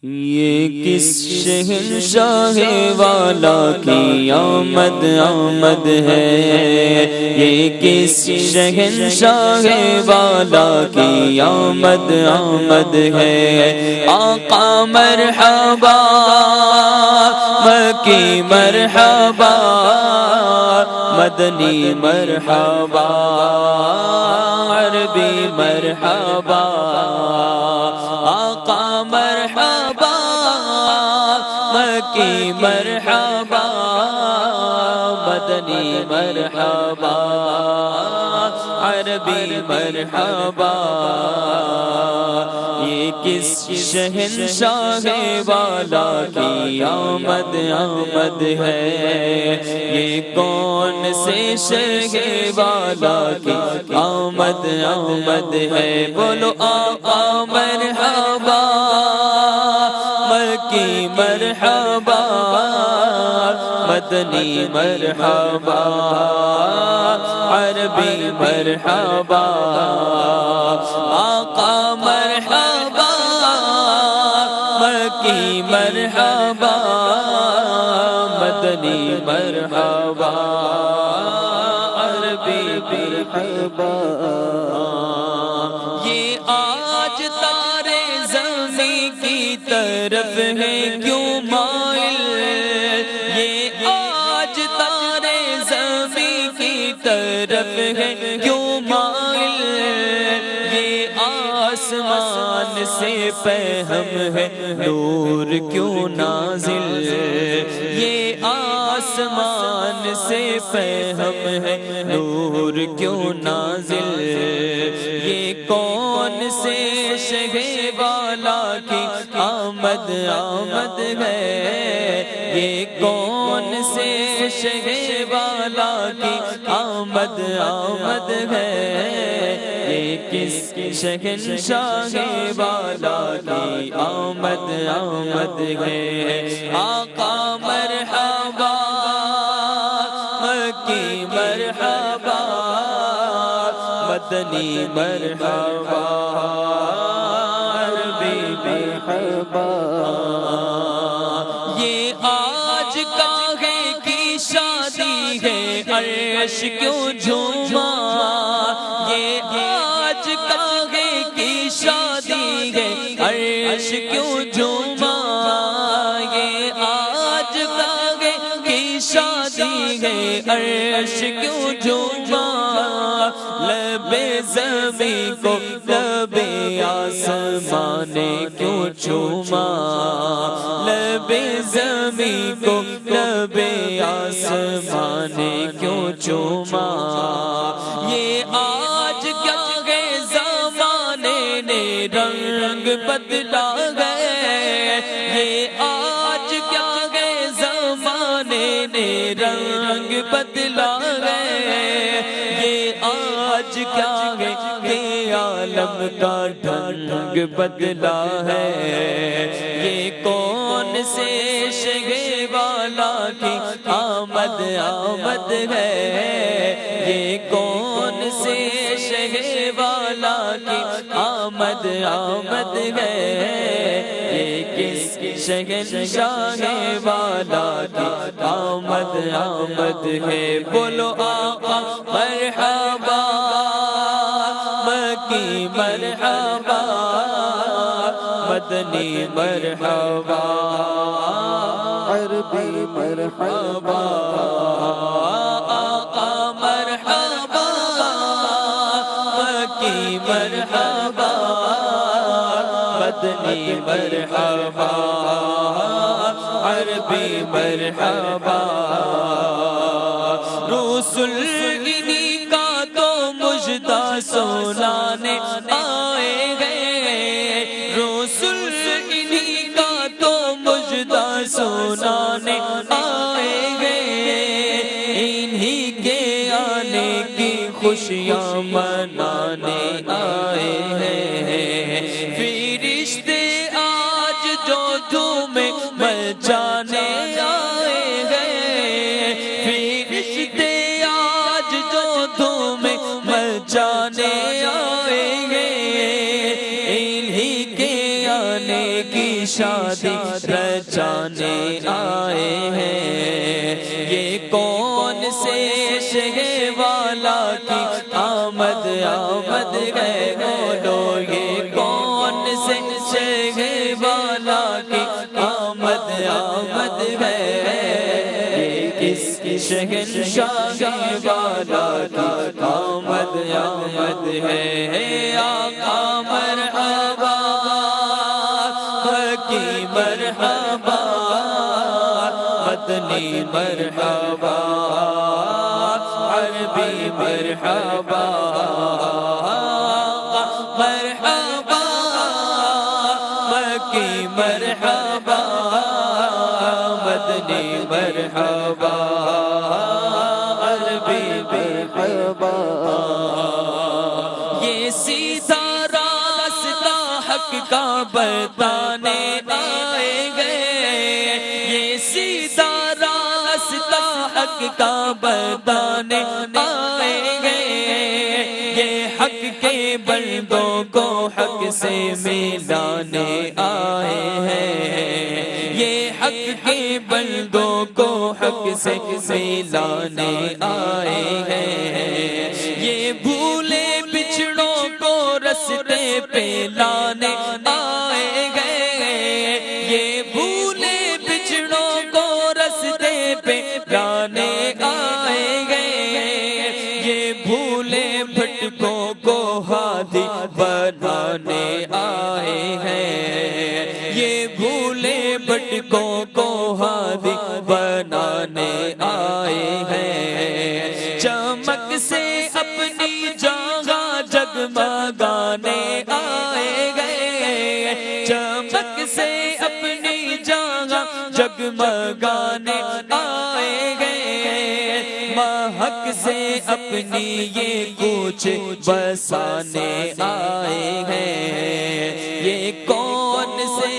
یہ کس شہنشاہ والا کی آمد آمد ہے، یہ کس شہنشاہ والا کی آمد آمد ہے۔ آقا مرحبا، مکی مرحبا، مدنی مرحبا، عربی مرحبا۔ آقا مرحبا، مکی مرحبا، مدنی مرحبا، عربی مرحبا۔ یہ کس شہنشاہ والا کی آمد آمد ہے، یہ کون سے شہ والا کی آمد آمد ہے۔ بولو آقا مرحبا، مکی مرحبا، مدنی مرحبا، عربی مرحبا۔ آقا مرحبا، مکی مرحبا، مدنی مرحبا، عربی مرحبا۔ یہ آج تارے زمین کی طرف ہے کیوں مائل، یہ آج تارے زمین کی طرف ہے کیوں مائل، یہ آسمان سے پہم ہے نور کیوں نازل، یہ آسمان سے پہم ہے نور کیوں نازل۔ یہ کون سے شہ والا کی آمد آمد ہے، یہ کون سے شہ والا کی آمد آمد ہے۔ یہ کس شہنشاہ والا کی آمد آمد ہے۔ آقا مرحبا، مکی مرحبا، مدنی مرحبا، عربی مرحبا۔ یہ آج کاغے کی شادی ہے عرش کیوں جھوما، یہ آج کاغے کی شادی ہے عرش کیوں جھوما، یہ آج کاغے کی شادی ہے عرش کیوں جھوما۔ لب زمین کو لب آسمان نے کیوں چوما، لب زمین کو لب آسمان نے کیوں چوما۔ یہ آج کیا ہے زمانے نے رنگ بدلا ہے، یہ آج کیا ہے زمانے نے رنگ بدلا ہے، یہ آج کیا ہے کہ عالم کا ڈھنگ بدلا ہے۔ یہ کون سے شہ والا کی آمد آمد ہے، یہ کون سے شہ والا کی آمد آمد ہے۔ یہ کس شہنشاہ والا کی آمد آمد ہے۔ بولو آقا مرحبا، مکی مرحبا، مدنی مرحبا، عربی مرحبا۔ آقا مرحبا، مکی مرحبا، مدنی مرحبا، عربی مرحبا۔ رسول انہی کا تو مجدہ سنانے آئے گئے، رسول انہی کا تو مجدہ سنانے آئے گئے، انہی کے آنے کی خوشیاں منانے آئے ہیں۔ فرشتے آج جو تمہیں مچانے آئے ہیں، فرشتے آج جو تمہیں مچانے آئے ہیں، انہی کے آنے کی شادی رچانے آئے ہیں، یہ کون سے شہر والا کی آمد آمد ہے، بولو یہ کون سے شہر والا کی آمد آمد ہے، یہ کس شہنشاہ والا کی آمد آمد ہے، آقا مرحبا حکیم مرحبا مدنی مرحبا عربی مرحبا مرحبا مکی مرحبا مدنی مرحبا عربی مرحبا، یہ سیدھا راستہ حق کا بتانے آئے گئے، یہ سیدھا راستہ حق کا بتانے آئے گئے، یہ حق کے بندوں کو حق سے ملانے آئے ہیں، یہ حق کے بندوں کو حق سے ملانے آئے ہیں، یہ بھولے بچھڑوں کو رستے پہ لانے آئے گئے، یہ بھولے بچھڑوں کو رستے پہ لانے آئے گئے، یہ بھولے بھٹکوں کو ہادی بنانے آئے ہیں، یہ بھولے بھٹکوں کو ہادی بنانے آئے ہیں، چمک سے اپنی جگہ جگمگانے آئے گئے، چمک سے اپنی جگہ جگمگانے آئے گئے، مہک سے اپنی یہ کوچ بسانے آئے ہیں، یہ کون سے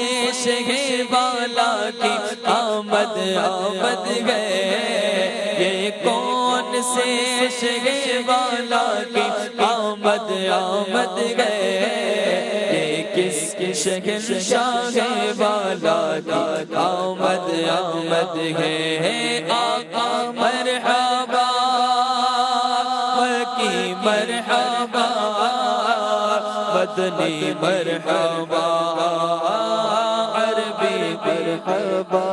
شہر والا کی آمد آمد ہے، یہ کون سے شہر والا کی آمد آمد ہے، یہ کس شہنشاہ والا کی آمد آمد ہے، آقا مرحبا مکی مرحبا مدنی مرحبا عربی مرحبا،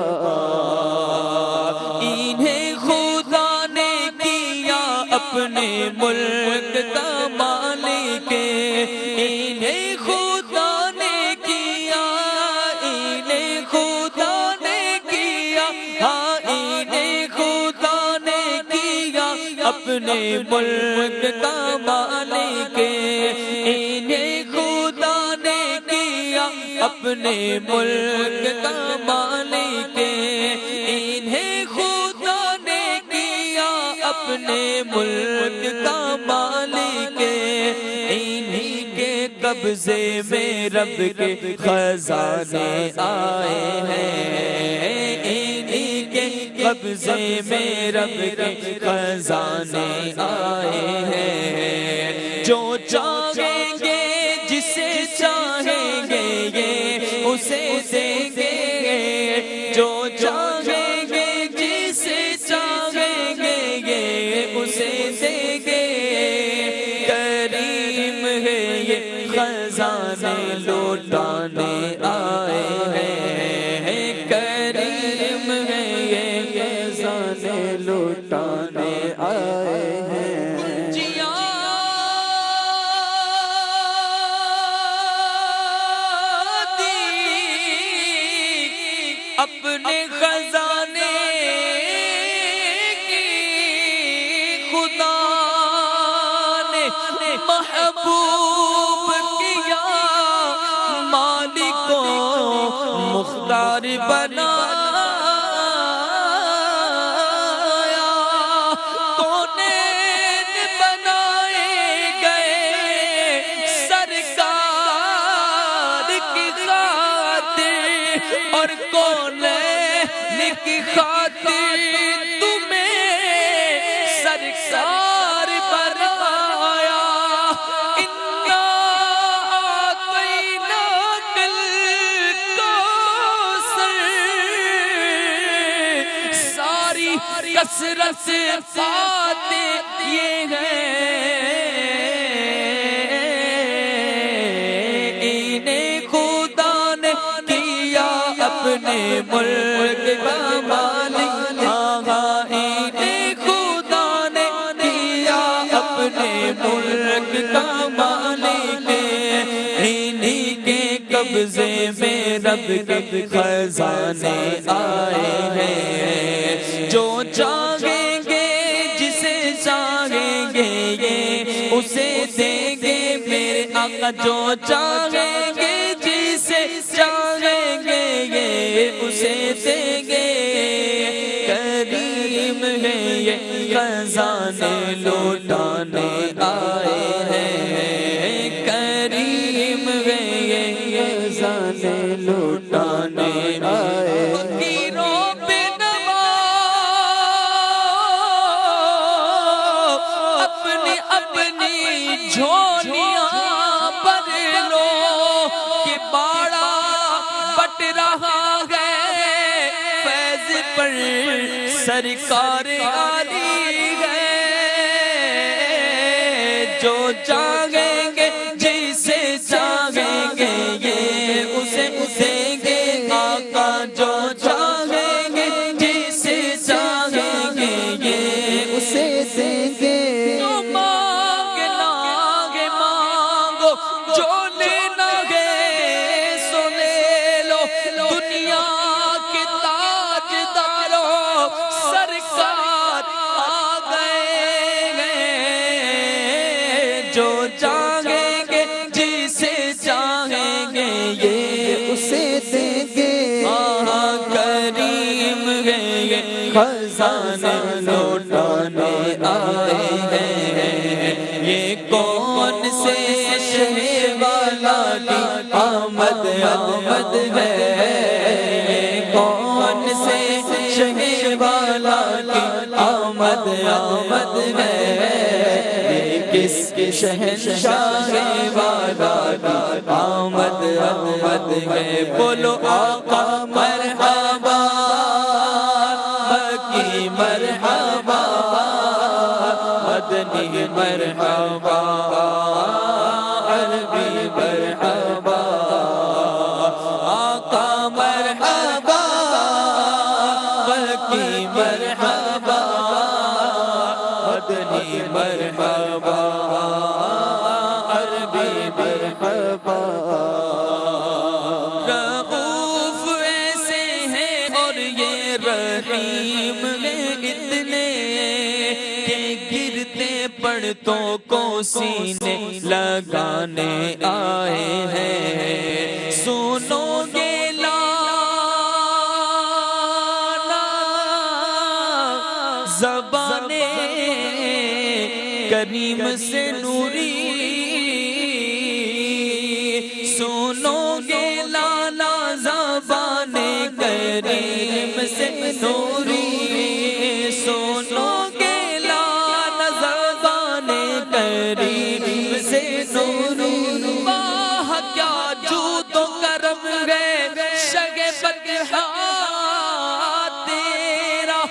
انہیں خدا نے کیا اپنے ملک کا مالک، انہیں خدا نے کیا، انہیں خدا نے کیا، ہاں انہیں خدا نے کیا اپنے ملک کا مالک، انہیں خدا نے کیا اپنے ملک کا مالک، انہیں خدا نے کیا اپنے ملک کا مالک، انہی کے قبضے میں رب کے خزانے آئے ہیں، انہی کے قبضے میں رب کے خزانے آئے ہیں، جو چاہیں گے جسے چاہیں گے یہ اسے دیں گے، جو چاہیں گے جسے چاہیں گے یہ اسے دیں گے، کریم ہے یہ خزانے لوٹانے آئے ہیں، کریم ہے یہ خزانے لوٹانے آئے ہیں، اپنے خزانے کی خدا نے محبوب کیا، مالک کو مختار بنایا، کونین بنائے گئے سرکار کی خاطر، اور کونین کی خاطر تمہیں سرکار بنایا، انا اعطیناک الکوثر کثرت آتے یہ ہے، انہیں خدا نے کیا اپنے ملک کا مالک، آہا انہیں خدا نے کیا اپنے ملک کا مالک، انہی کے قبضے میں رب کے خزانے آئے ہیں، جو چاہیں گے جسے چاہیں گے یہ اسے دیں گے میرے آقا، جو چاہیں گے جسے چاہیں گے یہ اسے دیں گے، کریم ہے یہ خزانے لوٹانے آئے ہیں، کریم ہے یہ خزانے لوٹانے آئے ہیں۔ جھولیاں بھر لو کہ باڑا بٹ رہا ہے، فیض پر سرکار عالی ہے، جو چاہیں گے جسے چاہیں گے یہ اسے دیں گے آقا، جو چاہیں گے جسے چاہیں گے یہ اسے دیں گے، جو چاہیں گے جسے چاہیں گے یہ اسے دیں گے، آہا کریم ہے یہ خزانے لوٹانے آئے ہیں، یہ کون سے شہر والا کی آمد آمد ہے، یہ کون سے شہر والا کی آمد آمد ہے، کس کے شہنشاہ والا کی آمد آمد ہے، بولو آقا مرحبا مکی مرحبا مدنی مرحبا عربی مرحبا، آقا مرحبا مکی مرحبا مدنی مرحبا عربی مرحبا، رؤوف ایسے ہیں اور یہ رحیم ہیں اتنے کہ گرتے پڑتوں کو سینے لگانے آئے ہیں، سنو گے زبان کریم سے نوری، سنو گے لالا زبان کریم سے نوری، سنو گے لالا زبان کریم سے نوری، واہ کیا جود و کرم ہے شگفت تیرا،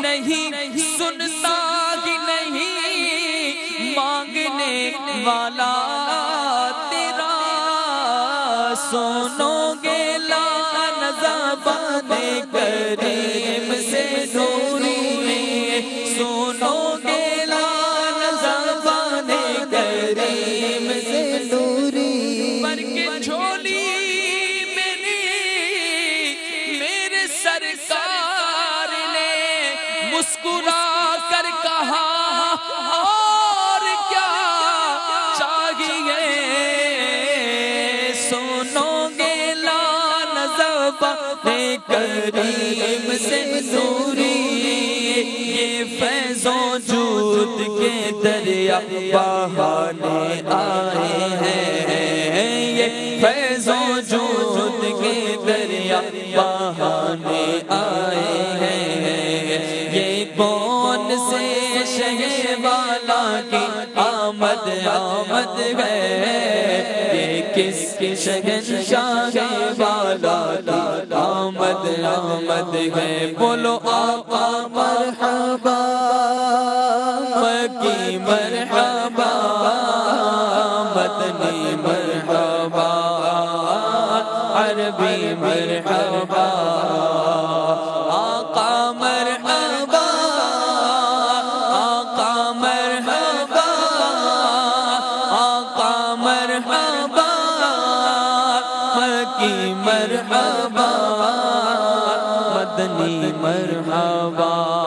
نہیں سنتا ہی نہیں مانگنے والا تیرا، سنو گے لالا زبان کریم سے نوری، سنو گے لالا زبان کریم سے نوری، پر کے جھولی میرے سرکار نے مسکرا کر کہا اور کیا چاہیے، سنو گے لالا زبان کریم سے نوری، یہ فیض و جود کے دریا بہانے آئے ہیں، یہ فیض و جود کے دریا بہانے آئے ہیں، یہ کون سے شہر والا کی آمد آمد ہے، یہ کس کے شہنشاہ والا کی آمد آمد ہے بولو آقا مرحبا مکی مرحبا مدنی مرحبا عربی مرحبا آقا مرحبا آقا مرحبا آقا مرحبا مکی مرحبا مدنی مرحبا